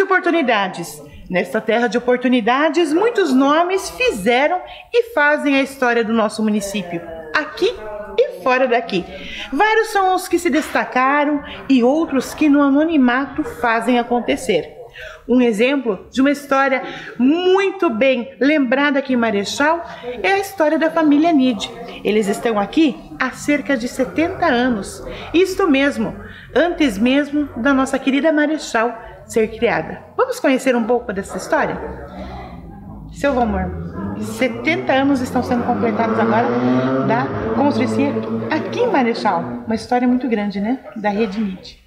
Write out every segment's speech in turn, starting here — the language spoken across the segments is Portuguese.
de oportunidades. Nesta terra de oportunidades, muitos nomes fizeram e fazem a história do nosso município, aqui e fora daqui. Vários são os que se destacaram e outros que no anonimato fazem acontecer. Um exemplo de uma história muito bem lembrada aqui em Marechal é a história da família Nid. Eles estão aqui há cerca de 70 anos. Isto mesmo, antes mesmo da nossa querida Marechal ser criada. Vamos conhecer um pouco dessa história? Seu Valmor, 70 anos estão sendo completados agora da construção aqui em Marechal. Uma história muito grande, né? Da Rede Nid.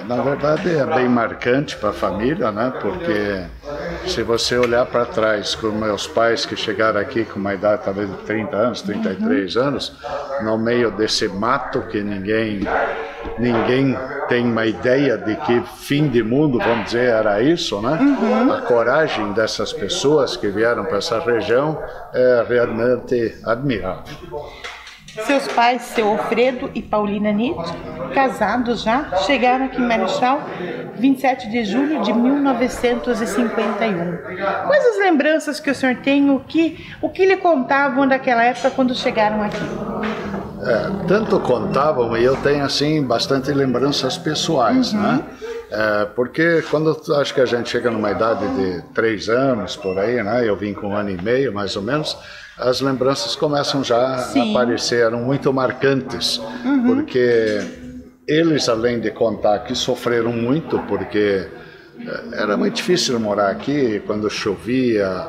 Na verdade é bem marcante para a família, né? Porque se você olhar para trás com meus pais que chegaram aqui com uma idade talvez de 30 anos, 33 anos, no meio desse mato que ninguém tem uma ideia de que fim de mundo, vamos dizer, era isso, né? A coragem dessas pessoas que vieram para essa região é realmente admirável. Seus pais, seu Alfredo e Paulina Nid, casados já, chegaram aqui em Marechal 27 de julho de 1951. Quais as lembranças que o senhor tem, o que lhe contavam daquela época quando chegaram aqui? Tanto contavam e eu tenho assim bastante lembranças pessoais, né? Porque quando acho que a gente chega numa idade de 3 anos por aí, né? Eu vim com 1 ano e meio mais ou menos. As lembranças começam já a aparecer, eram muito marcantes, porque eles, além de contar que sofreram muito, porque era muito difícil morar aqui, quando chovia,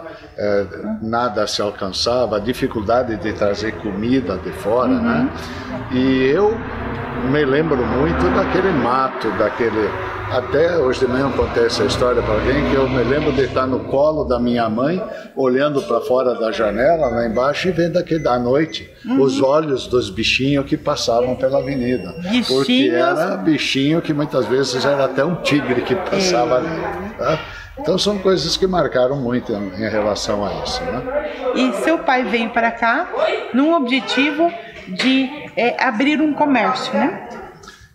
nada se alcançava, a dificuldade de trazer comida de fora, né? E eu me lembro muito daquele mato, até hoje de manhã eu contei essa história para alguém, que eu me lembro de estar no colo da minha mãe, olhando para fora da janela, lá embaixo, e vendo aqui à noite os olhos dos bichinhos que passavam pela avenida. Porque era bichinho que muitas vezes era até um tigre que passava ali. Tá? Então são coisas que marcaram muito em relação a isso, né? E seu pai veio para cá num objetivo de abrir um comércio, né?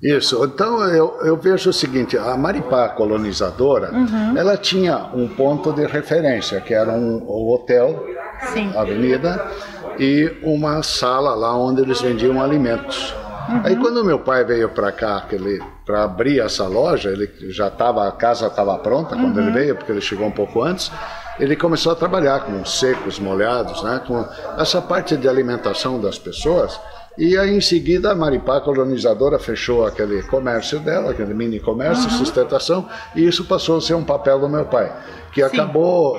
Isso, então eu vejo o seguinte, a Maripá colonizadora, ela tinha um ponto de referência, que era um hotel, avenida, e uma sala lá onde eles vendiam alimentos. Aí quando meu pai veio para cá, para abrir essa loja, ele já a casa estava pronta quando ele veio, porque ele chegou um pouco antes, ele começou a trabalhar com secos, molhados, né, com essa parte de alimentação das pessoas. E aí, em seguida, a Maripá colonizadora fechou aquele comércio dela, aquele mini comércio, sustentação, e isso passou a ser um papel do meu pai, que acabou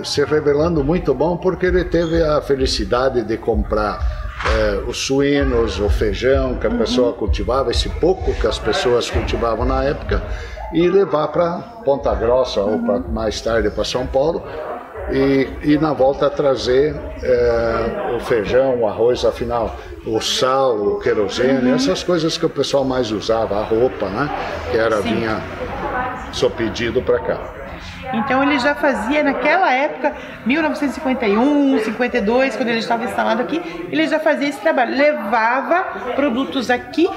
se revelando muito bom, porque ele teve a felicidade de comprar os suínos, o feijão que a pessoa cultivava, esse pouco que as pessoas cultivavam na época, e levar para Ponta Grossa ou mais tarde para São Paulo, e na volta trazer o feijão, o arroz, afinal, o sal, o querosene, essas coisas que o pessoal mais usava, a roupa, né? Que vinha só pedido para cá. Então ele já fazia naquela época, 1951, 52, quando ele estava instalado aqui, ele já fazia esse trabalho, levava produtos aqui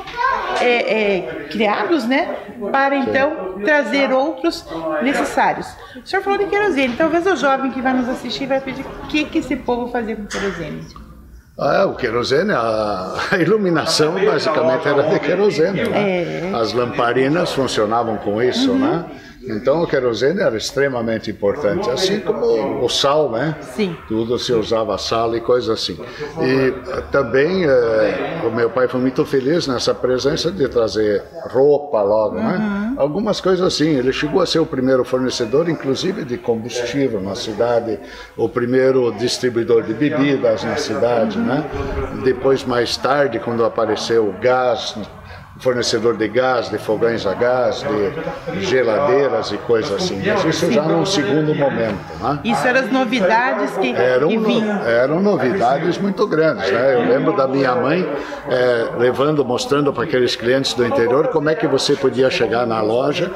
criados, né, para então trazer outros necessários. O senhor falou de querosene, talvez o jovem que vai nos assistir vai pedir o que esse povo fazia com querosene. O querosene, a iluminação basicamente era de querosene, né? As lamparinas funcionavam com isso, né? Então o querosene era extremamente importante, assim como o sal, né? Sim. Tudo se usava sal e coisas assim. E também o meu pai foi muito feliz nessa presença de trazer roupa logo, né? Algumas coisas assim. Ele chegou a ser o primeiro fornecedor, inclusive de combustível na cidade, o primeiro distribuidor de bebidas na cidade, né? Depois, mais tarde, quando apareceu o gás, fornecedor de gás, de fogões a gás, de geladeiras e coisas assim. Mas isso já num segundo momento, né? Isso eram as novidades que vinham. Eram novidades muito grandes, né? Eu lembro da minha mãe mostrando para aqueles clientes do interior como é que você podia chegar na loja,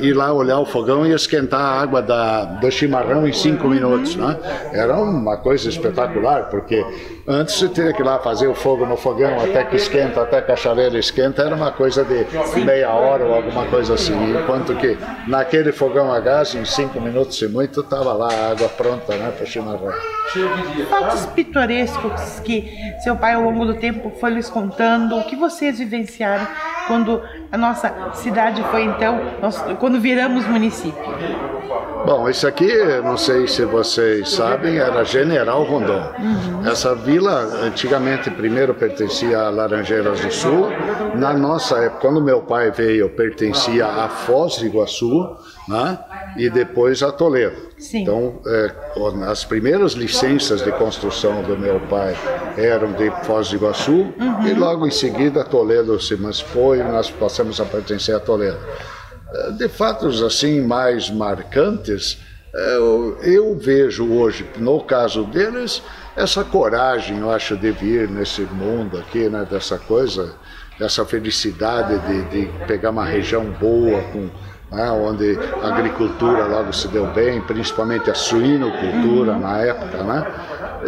ir lá olhar o fogão e esquentar a água do chimarrão em 5 minutos, né? Era uma coisa espetacular, porque antes você tinha que ir lá fazer o fogo no fogão até que esquenta, até que a chaleira esquenta, esquenta era uma coisa de meia hora ou alguma coisa assim, enquanto que naquele fogão a gás, em 5 minutos e muito, estava lá a água pronta, né, para chimarrão. Fatos pitorescos que seu pai ao longo do tempo foi lhes contando, o que vocês vivenciaram quando a nossa cidade foi então, quando viramos município? Bom, isso aqui, não sei se vocês sabem, era General Rondon. Essa vila, antigamente, primeiro pertencia a Laranjeiras do Sul. Na nossa época, quando meu pai veio, pertencia a Foz do Iguaçu, né? E depois a Toledo. Sim. Então, as primeiras licenças de construção do meu pai eram de Foz do Iguaçu, e logo em seguida Toledo se emancipou e nós passamos a pertencer a Toledo. De fatos assim mais marcantes, eu vejo hoje, no caso deles, essa coragem, eu acho, de vir nesse mundo aqui, né, dessa coisa, dessa felicidade de pegar uma região boa, onde a agricultura logo se deu bem, principalmente a suinocultura na época, né?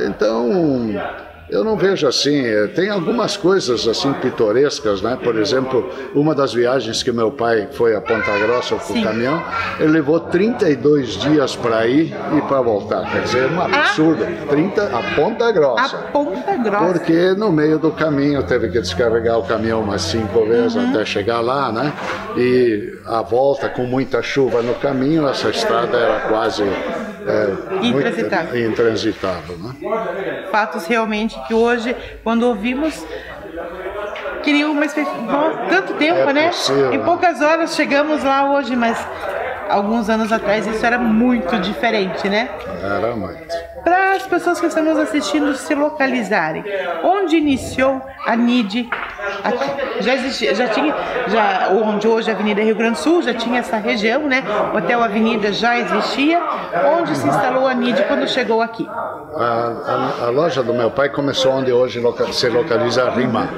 Então, eu não vejo assim, tem algumas coisas assim pitorescas, né? Por exemplo, uma das viagens que meu pai foi a Ponta Grossa com o caminhão, ele levou 32 dias para ir e para voltar, quer dizer, um absurdo, 30 a Ponta Grossa. A Ponta Grossa. Porque no meio do caminho teve que descarregar o caminhão umas 5 vezes até chegar lá, né? E a volta com muita chuva no caminho, essa estrada era quase intransitável, né? Fatos realmente que hoje, quando ouvimos, queriam mais tanto tempo, né? Possível, em poucas horas chegamos lá hoje, mas alguns anos atrás isso era muito diferente, né? Era muito. Para as pessoas que estão nos assistindo se localizarem, onde iniciou a NID aqui? Já existia, onde hoje é a Avenida Rio Grande do Sul, já tinha essa região, né? O Hotel Avenida já existia. Onde se instalou a NID quando chegou aqui? A loja do meu pai começou onde hoje se localiza a RIMA,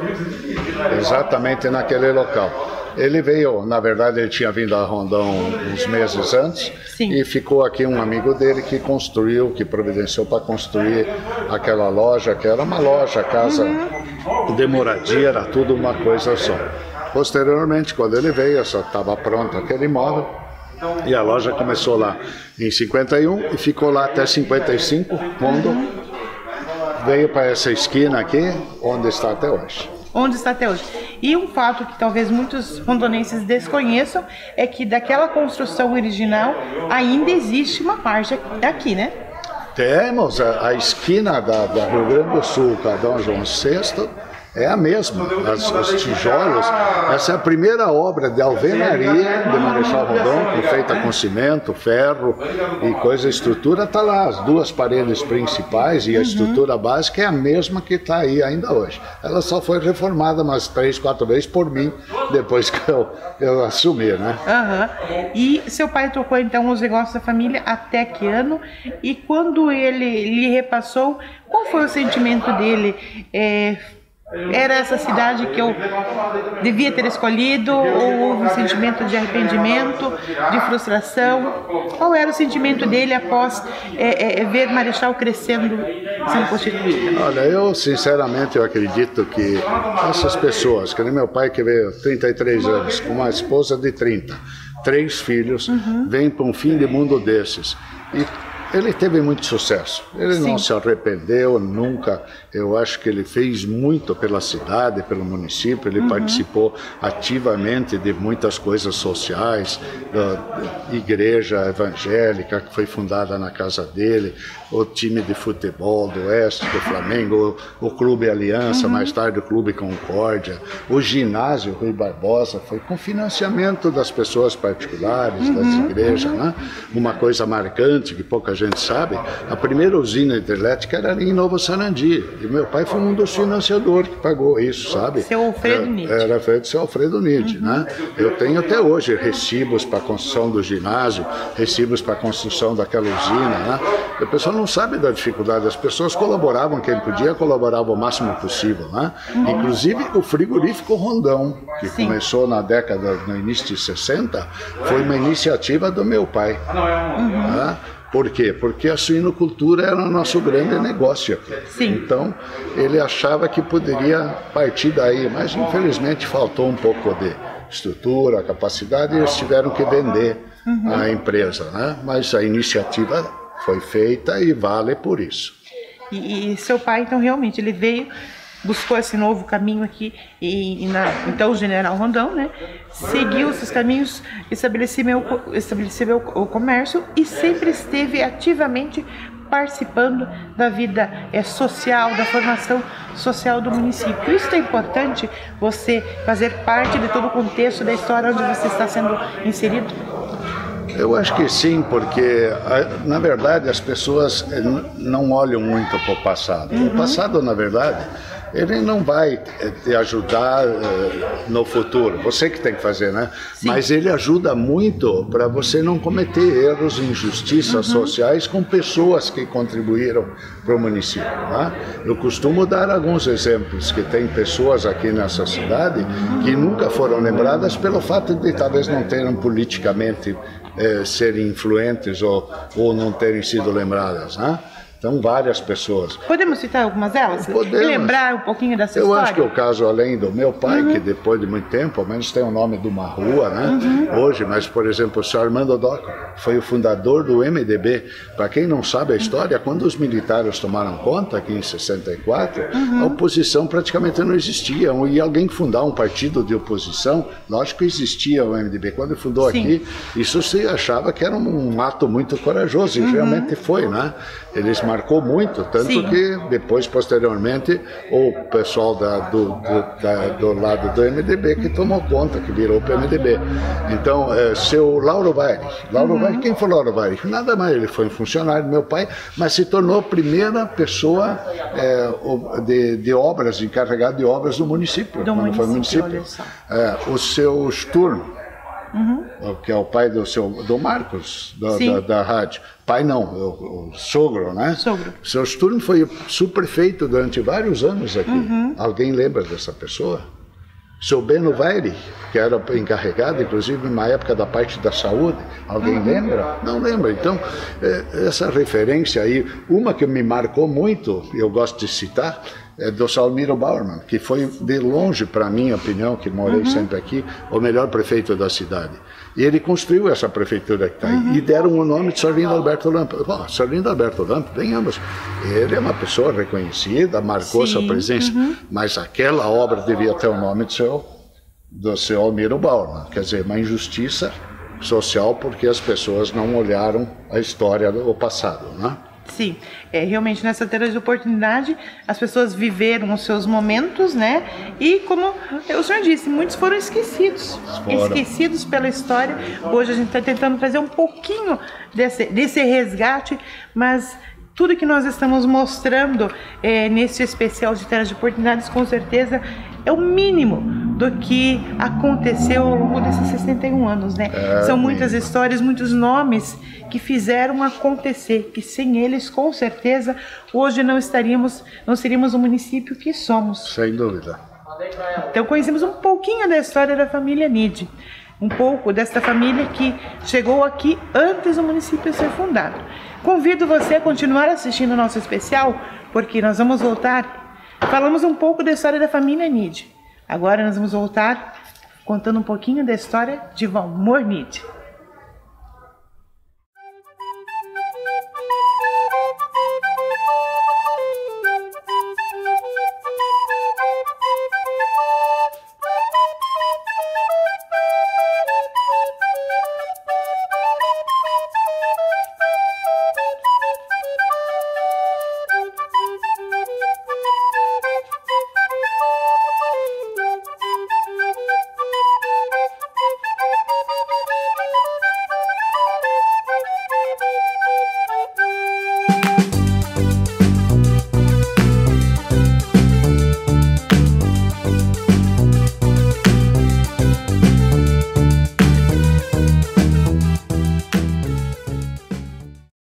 exatamente naquele local. Ele veio, na verdade, ele tinha vindo a Rondão uns meses antes. Sim. E ficou aqui um amigo dele que construiu, que providenciou para construir aquela loja, que era uma loja, casa de moradia, era tudo uma coisa só. Posteriormente, quando ele veio, só estava pronto aquele imóvel, e a loja começou lá em 51 e ficou lá até 55, quando veio para essa esquina aqui, onde está até hoje. Onde está até hoje. E um fato que talvez muitos rondonenses desconheçam é que daquela construção original ainda existe uma parte aqui, né? Temos a esquina da Rio Grande do Sul, com a Dom João VI, é a mesma, os tijolos. Essa é a primeira obra de alvenaria de Marechal Rondon, feita com cimento, ferro e coisa. A estrutura está lá, as duas paredes principais e a estrutura básica é a mesma que está aí ainda hoje. Ela só foi reformada umas 3, 4 vezes por mim, depois que eu assumi, né? E seu pai tocou então os negócios da família até que ano? E quando ele lhe repassou, qual foi o sentimento dele? Era essa cidade que eu devia ter escolhido, ou houve um sentimento de arrependimento, de frustração? Qual era o sentimento dele após ver Marechal crescendo, sendo constituída? Olha, eu sinceramente eu acredito que essas pessoas, que nem meu pai que veio 33 anos, com uma esposa de 30, 3 filhos, vem para um fim de mundo desses. E ele teve muito sucesso, ele não se arrependeu nunca, eu acho que ele fez muito pela cidade, pelo município, ele participou ativamente de muitas coisas sociais, da igreja evangélica que foi fundada na casa dele, o time de futebol do Oeste, do Flamengo, o Clube Aliança, mais tarde o Clube Concórdia, o ginásio Rui Barbosa, foi com financiamento das pessoas particulares, das igrejas, né? Uma coisa marcante que pouca gente sabe, a primeira usina hidrelétrica era ali em Novo Sarandi, e meu pai foi um dos financiadores que pagou isso, sabe? Seu Alfredo Nid. Era feito seu Alfredo Nid, né? Eu tenho até hoje recibos para a construção do ginásio, recibos para a construção daquela usina, né? A pessoa não sabe da dificuldade, as pessoas colaboravam, quem podia colaborava o máximo possível, né? Inclusive o frigorífico Rondão, que começou na década, no início de 60, foi uma iniciativa do meu pai, né? Por quê? Porque a suinocultura era o nosso grande negócio aqui. Sim. Então, ele achava que poderia partir daí, mas infelizmente faltou um pouco de estrutura, capacidade, e eles tiveram que vender a empresa, né? Mas a iniciativa foi feita e vale por isso. E seu pai, então, realmente, ele veio, buscou esse novo caminho aqui, então o General Rondão, né, seguiu esses caminhos, estabeleceu o comércio e sempre esteve ativamente participando da vida social, da formação social do município. Isso é importante, você fazer parte de todo o contexto da história onde você está sendo inserido? Eu acho que sim, porque, na verdade, as pessoas não olham muito para o passado. O passado, na verdade, ele não vai te ajudar no futuro. Você que tem que fazer, né? Sim. Mas ele ajuda muito para você não cometer erros e injustiças sociais com pessoas que contribuíram para o município, né? Eu costumo dar alguns exemplos, que tem pessoas aqui nessa cidade que nunca foram lembradas pelo fato de talvez não terem politicamente serem influentes ou não terem sido lembradas, né? Então, várias pessoas. Podemos citar algumas delas? Podemos. E lembrar um pouquinho dessa história? Eu acho que o caso, além do meu pai, que depois de muito tempo, ao menos tem o nome de uma rua, né? Hoje, mas, por exemplo, o Sr. Armando Docco foi o fundador do MDB. Para quem não sabe a história, quando os militares tomaram conta, aqui em 64, a oposição praticamente não existia. E alguém fundar um partido de oposição, lógico que existia o MDB. Quando fundou aqui, isso se achava que era um ato muito corajoso, e realmente foi, né? Eles marcou muito, tanto que depois, posteriormente, o pessoal do lado do MDB que tomou conta, que virou para o MDB. Então, seu Lauro Vaire, quem foi Lauro Vaire? Nada mais, ele foi um funcionário do meu pai, mas se tornou a primeira pessoa de obras, encarregado de obras do município. Foi o município. O seu Sturm, que é o pai do Marcos, da rádio. Pai não, o sogro, né? Sogro. O seu Sturm foi subprefeito durante vários anos aqui. Alguém lembra dessa pessoa? Seu Beno Vaire, que era encarregado, inclusive, na época da parte da saúde. Alguém lembra? Não lembra. Então, essa referência aí, uma que me marcou muito, eu gosto de citar, é do Salmiro Bauerman, que foi, de longe, para minha opinião, que morei sempre aqui, o melhor prefeito da cidade. E ele construiu essa prefeitura que está aí. E deram o nome de Sorlindo Alberto Lampa. Bom, Sorlindo Alberto Lampa, venhamos, ele é uma pessoa reconhecida, marcou sua presença, mas aquela obra devia ter o nome do seu Almiro Bauerman. Quer dizer, uma injustiça social, porque as pessoas não olharam a história do passado, né? Sim, realmente nessa terra de oportunidade as pessoas viveram os seus momentos, né? E como o senhor disse, muitos foram esquecidos pela história. Hoje a gente está tentando trazer um pouquinho desse resgate, mas tudo que nós estamos mostrando nesse especial de terras de oportunidades, com certeza, é o mínimo do que aconteceu ao longo desses 61 anos, né? São muitas histórias, muitos nomes que fizeram acontecer, que sem eles, com certeza, hoje não seríamos o município que somos. Sem dúvida. Então conhecemos um pouquinho da história da família Nide, um pouco desta família que chegou aqui antes do município ser fundado. Convido você a continuar assistindo o nosso especial, porque nós vamos voltar, falamos um pouco da história da família Nide. Agora nós vamos voltar contando um pouquinho da história de Valmor Nide.